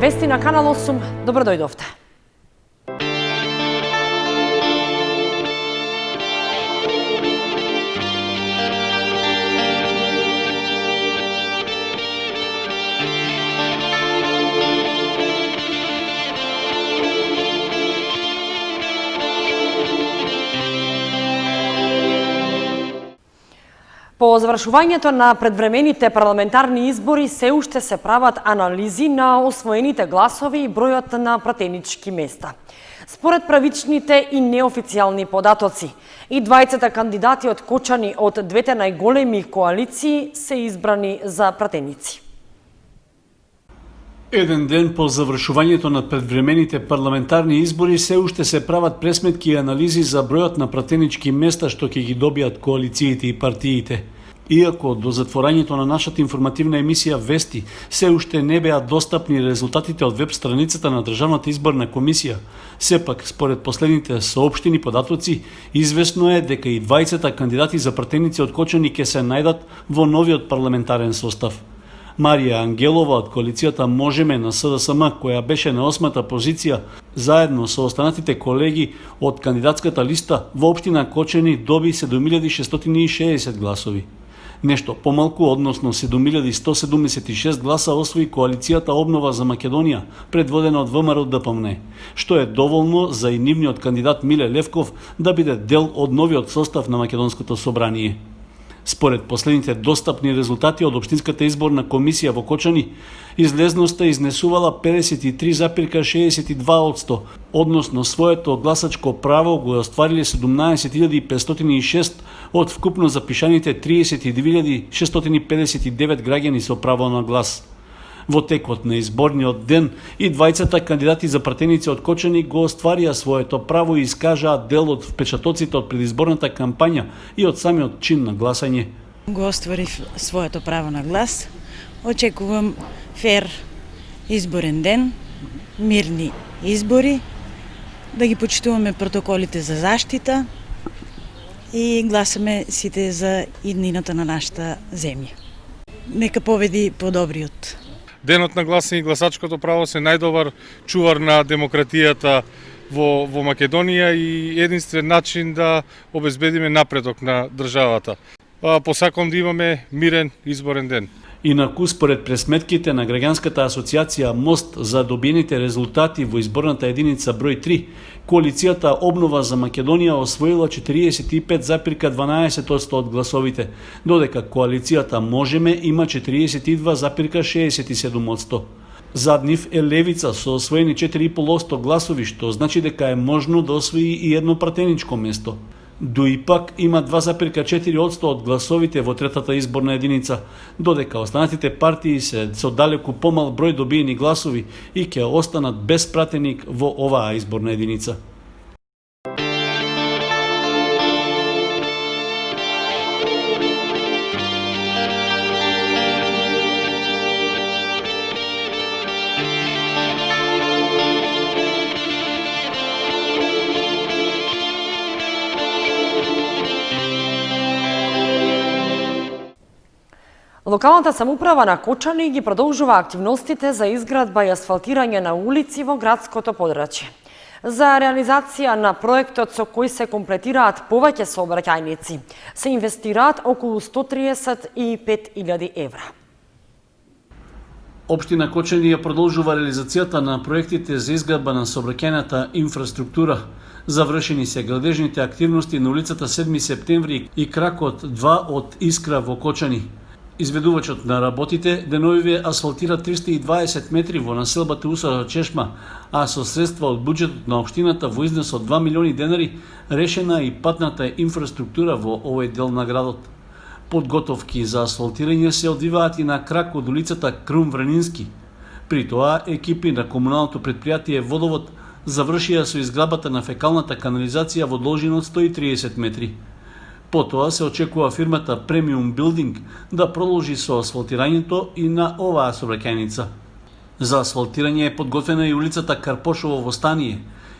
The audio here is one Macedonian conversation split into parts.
Вести на Канал 8, добро дојдовте. По завршувањето на предвремените парламентарни избори се уште се прават анализи на освоените гласови и бројот на пратенички места. Според правичните и неофицијални податоци, и двајцата кандидати откочани од двете најголеми коалиции се избрани за пратеници. Еден ден по завршувањето на предвремените парламентарни избори се уште се прават пресметки и анализи за бројот на пратенички места што ќе ги добијат коалициите и партиите. Иако до затворањето на нашата информативна емисија Вести се уште не беа достапни резултатите од веб страницата на Државната изборна комисија, сепак според последните соопштени податоци, известно е дека и двајцата кандидати за пратеници откочени ќе се најдат во новиот парламентарен состав. Марија Ангелова од коалицијата Можеме на СДСМ, која беше на 8-та позиција, заедно со останатите колеги од кандидатската листа во општина Кочени доби 7660 гласови. Нешто помалку, односно 7176 гласа освои коалицијата Обнова за Македонија, предводена од ВМРО ДПМН, што е доволно за и нивниот кандидат Миле Левков да биде дел од новиот состав на Македонското собрание. Според последните достапни резултати од Општинската изборна комисија во Кочани, излезноста изнесувала 53,62%, односно своето гласачко право го оствариле 17.506 од вкупно запишаните 32.659 граѓани со право на глас. Во текот на изборниот ден и двајцата кандидати за пратеници од Кочани го остварија своето право и искажаа дел од впечатоците од предизборната кампања и од самиот чин на гласање. Го остварив своето право на глас. Очекувам фер изборен ден, мирни избори, да ги почитуваме протоколите за заштита и гласаме сите за иднината на нашата земја. Нека победи подобриот. Денот на гласање и гласачкото право се најдобар чувар на демократијата во Македонија и единствен начин да обезбедиме напредок на државата. Посакам да имаме мирен изборен ден. Инаку, според пресметките на граѓанската асоциација Мост за добиените резултати во изборната единица број 3, коалицијата Обнова за Македонија освоила 45,12% од гласовите, додека коалицијата Можеме има 42,67%. Зад нив е Левица со освоени 4,5% гласови, што значи дека е можно да освои и едно пратеничко место. Дуипак има 2,4% од гласовите во третата изборна единица, додека останатите партии се со далеку помал број добиени гласови и ќе останат без пратеник во оваа изборна единица. Локалната самоуправа на Кочани ги продолжува активностите за изградба и асфалтирање на улици во градското подрачје. За реализација на проектот со кој се комплетираат повеќе сообраќајници, се инвестираат околу 135.000 евра. Општина Кочани ја продолжува реализацијата на проектите за изградба на сообраќајната инфраструктура. Завршени се градежните активности на улицата 7 септември и кракот 2 од Искра во Кочани. Изведувачот на работите деновиве асфалтира 320 метри во населбата Усара Чешма, а со средства од буџетот на општината во износ од 2 милиони денари решена и патната инфраструктура во овој дел на градот. Подготовки за асфалтирање се одвиваат и на крак од улицата Крум Вранински. При тоа екипи на комуналното претпријатие Водовод завршија со изградбата на фекалната канализација во должина од 130 метри. Потоа се очекува фирмата Premium Building да продолжи со асфалтирањето и на оваа сообраќајница. За асфалтирање е подготвена и улицата Карпошово во Станије.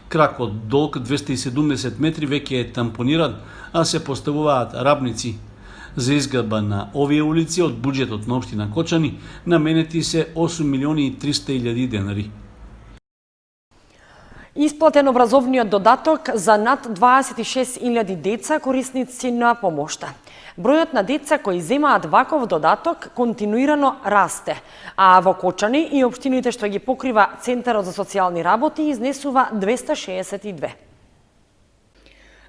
Кракот долг 270 метри веќе е тампониран, а се поставуваат рабници. За изградба на овие улици од буџетот на општина Кочани наменети се 8.300.000 денари. Исплатен образовниот додаток за над 26.000 деца корисници на помошта. Бројот на деца кои земаат ваков додаток континуирано расте, а во Кочани и општините што ги покрива Центарот за социјални работи изнесува 262.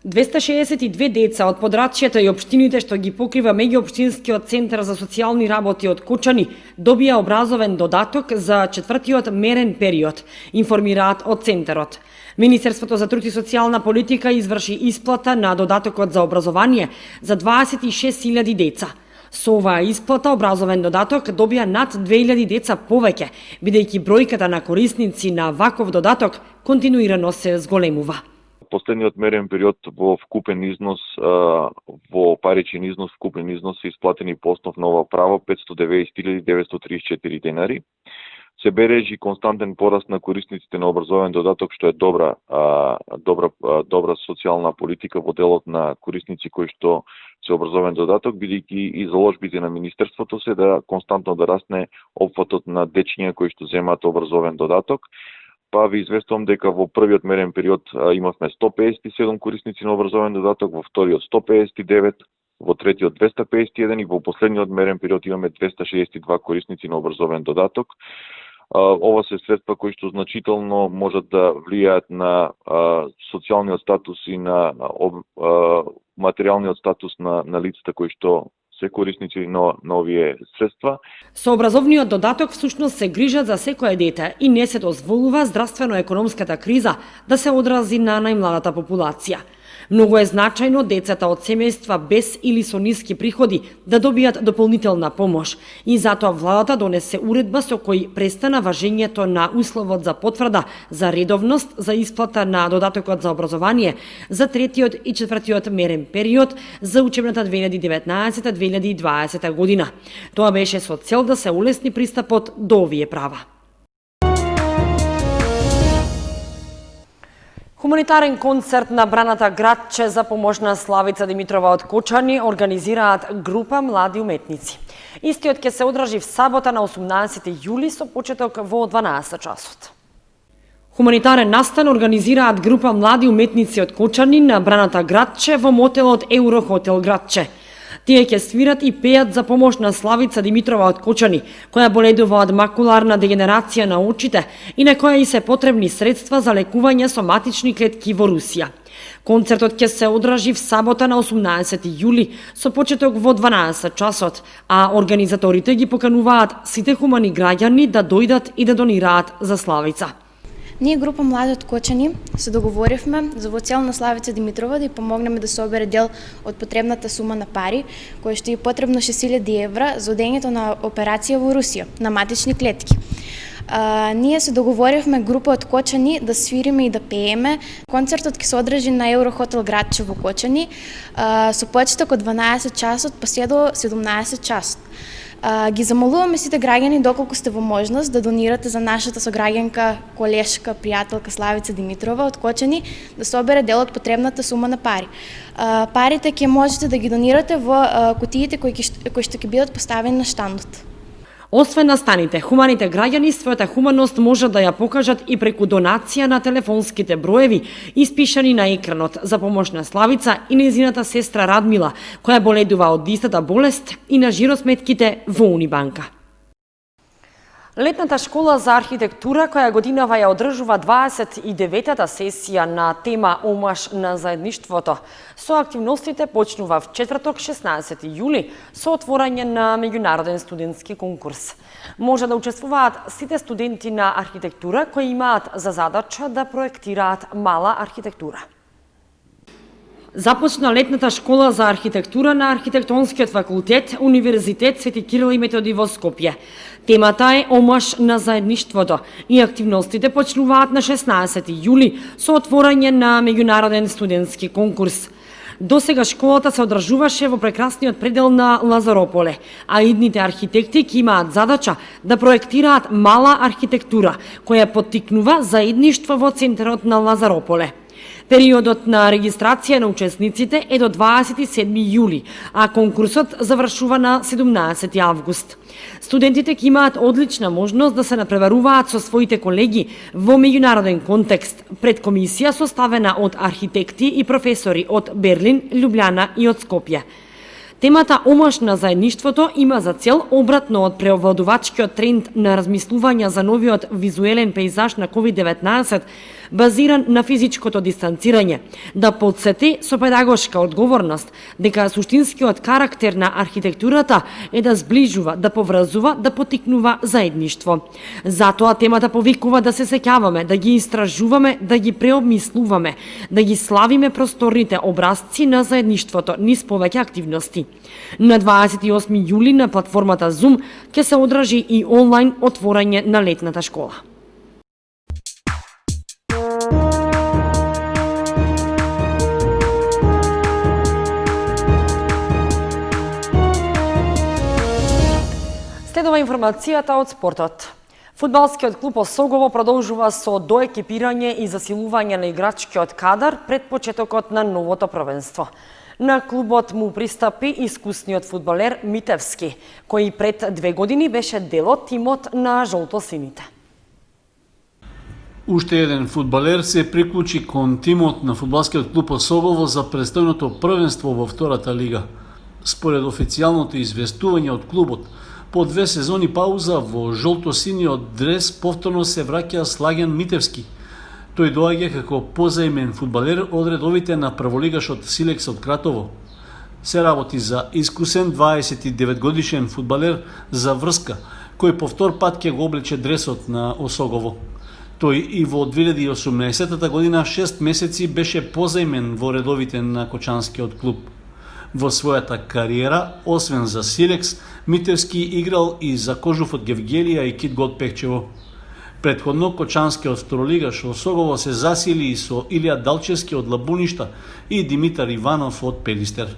262 деца од подрачјето и општините што ги покрива меѓуопштинскиот Центар за социјални работи од Кочани добија образовен додаток за четвртиот мерен период, информираат од Центарот. Министерството за труд и социјална политика изврши исплата на додатокот за образование за 26.000 деца. Со оваа исплата образовен додаток добија над 2.000 деца повеќе, бидејќи бројката на корисници на ваков додаток континуирано се зголемува. Последниот мерен период во вкупен износ, во паричен износ, вкупен износ се исплатени по основ на ова право 590.934 денари. Се бележи константен пораст на корисниците на образовен додаток, што е добра социјална политика во делот на корисници кои што се образовен додаток, бидејќи и заложбите на Министерството се да константно да расне опфатот на дечиња кои што земаат образовен додаток. Па ви известувам дека во првиот мерен период имавме 157 корисници на образовен додаток, во вториот 159, во третиот 251 и во последниот мерен период имаме 262 корисници на образовен додаток. Ова се средства кои што значително можат да влијаат на социјалниот статус и на материјалниот статус на лицата кои што се корисници на овие средства. Со образовниот додаток всушност се грижат за секое дете и не се дозволува здравствено-економската криза да се одрази на најмладата популација. Многу е значајно децата од семејства без или со ниски приходи да добијат дополнителна помош и затоа владата донесе уредба со кој престана важењето на условот за потврда за редовност за исплата на додатокот за образование за третиот и четвртиот мерен период за учебната 2019-2020 година. Тоа беше со цел да се улесни пристапот до овие права. Хуманитарен концерт на браната градче за помош на Славица Димитрова од Кочани организираат група млади уметници. Истиот ќе се одржи в сабота на 18 јули со почеток во 12 часот. Хуманитарен настан организираат група млади уметници од Кочани на браната градче во мотелот Еврохотел градче. Тие ќе свират и пеат за помош на Славица Димитрова од Кочани, која боледува од макуларна дегенерација на очите и на која и се потребни средства за лекување соматични клетки во Русија. Концертот ќе се одржи в сабота на 18 јули со почеток во 12 часот, а организаторите ги покануваат сите хумани граѓани да дојдат и да донираат за Славица. Ние, група млади од Кочани, се договоривме за во цел на Славица Димитрова да ја помогнеме да собере дел од потребната сума на пари, која што е потребно 6.000 евра за одењето на операција во Русија, на матични клетки. Ние се договоривме група од Кочани да свириме и да пееме. Концертот ќе се одржи на Еврохотел градче во Кочани со почеток од 12 часот па се до 17 часот. Ги замолуваме сите граѓани доколку сте во можност да донирате за нашата сограѓанка, колешка, пријателка Славица Димитрова од Кочани да собере дел од потребната сума на пари. Парите ќе можете да ги донирате во кутиите кои што ќе бидат поставени на штандот. Освен настаните, хуманите граѓани својата хуманост можат да ја покажат и преку донација на телефонските броеви испишани на екранот за помош на Славица и нејзината сестра Радмила, која боледува од истата болест, и на жиросметките во Унибанка. Летната школа за архитектура, која годинава ја одржува 29-та сесија на тема Омаш на заедништвото, со активностите почнува в четврток 16 јули со отворање на меѓународен студентски конкурс. Може да учествуваат сите студенти на архитектура кои имаат за задача да проектираат мала архитектура. Започна летната школа за архитектура на Архитектонскиот факултет, Универзитет Свети Кирил и Методи во Скопје. Темата е Омаш на заедништвото и активностите почнуваат на 16 јули со отворање на меѓународен студентски конкурс. До сега школата се одржуваше во прекрасниот предел на Лазарополе, а идните архитекти ќе имаат задача да проектираат мала архитектура, која поттикнува заедништво во центарот на Лазарополе. Периодот на регистрација на учесниците е до 27 јули, а конкурсот завршува на 17 август. Студентите ќе имаат одлична можност да се надпреваруваат со своите колеги во меѓународен контекст пред комисија составена од архитекти и професори од Берлин, Љубљана и од Скопје. Темата Омаш на заедништвото има за цел, обратно од преовладувачкиот тренд на размислување за новиот визуелен пејзаж на COVID-19, базиран на физичкото дистанцирање, да подсети со педагошка одговорност дека суштинскиот карактер на архитектурата е да зближува, да поврзува, да потикнува заедништво. Затоа темата повикува да се сеќаваме, да ги истражуваме, да ги преобмислуваме, да ги славиме просторните образци на заедништвото низ повеќе активности. На 28 јули на платформата Zoom ќе се одржи и онлайн отворање на летната школа. Следува информацијата од спортот. Фудбалскиот клуб Осогово продолжува со доекипирање и засилување на играчкиот кадар пред почетокот на новото првенство. На клубот му пристапи искусниот фудбалер Митевски, кој пред 2 години беше дел од тимот на жолтосините. Уште еден фудбалер се приклучи кон тимот на фудбалскиот клуб Осогово за престојното првенство во втората лига. Според официјалното известување од клубот, по 2 сезони пауза во жолтосиниот дрес повторно се враќа Слаген Митевски. Тој доаѓа како позаимен фудбалер од редовите на прволигашот Силекс од Кратово. Се работи за искусен 29 годишен фудбалер за врска, кој по втор пат ќе го облече дресот на Осогово. Тој и во 2018 година 6 месеци беше позаимен во редовите на Кочанскиот клуб. Во својата кариера, освен за Силекс, Митевски играл и за Кожуф од Гевгелија и Кит Гот Пехчево. Предходно Кочанскиот второлигаш Осогово се засили и со Илија Далчевски од Лабуништа и Димитар Иванов од Пелистер.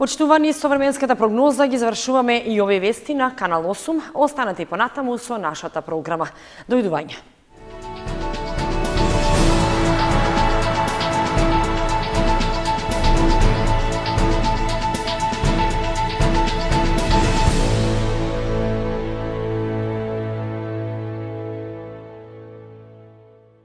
Почитувани, со временската прогноза ги завршуваме и овие вести на Канал 8. Останете и понатаму со нашата програма. Дојдување.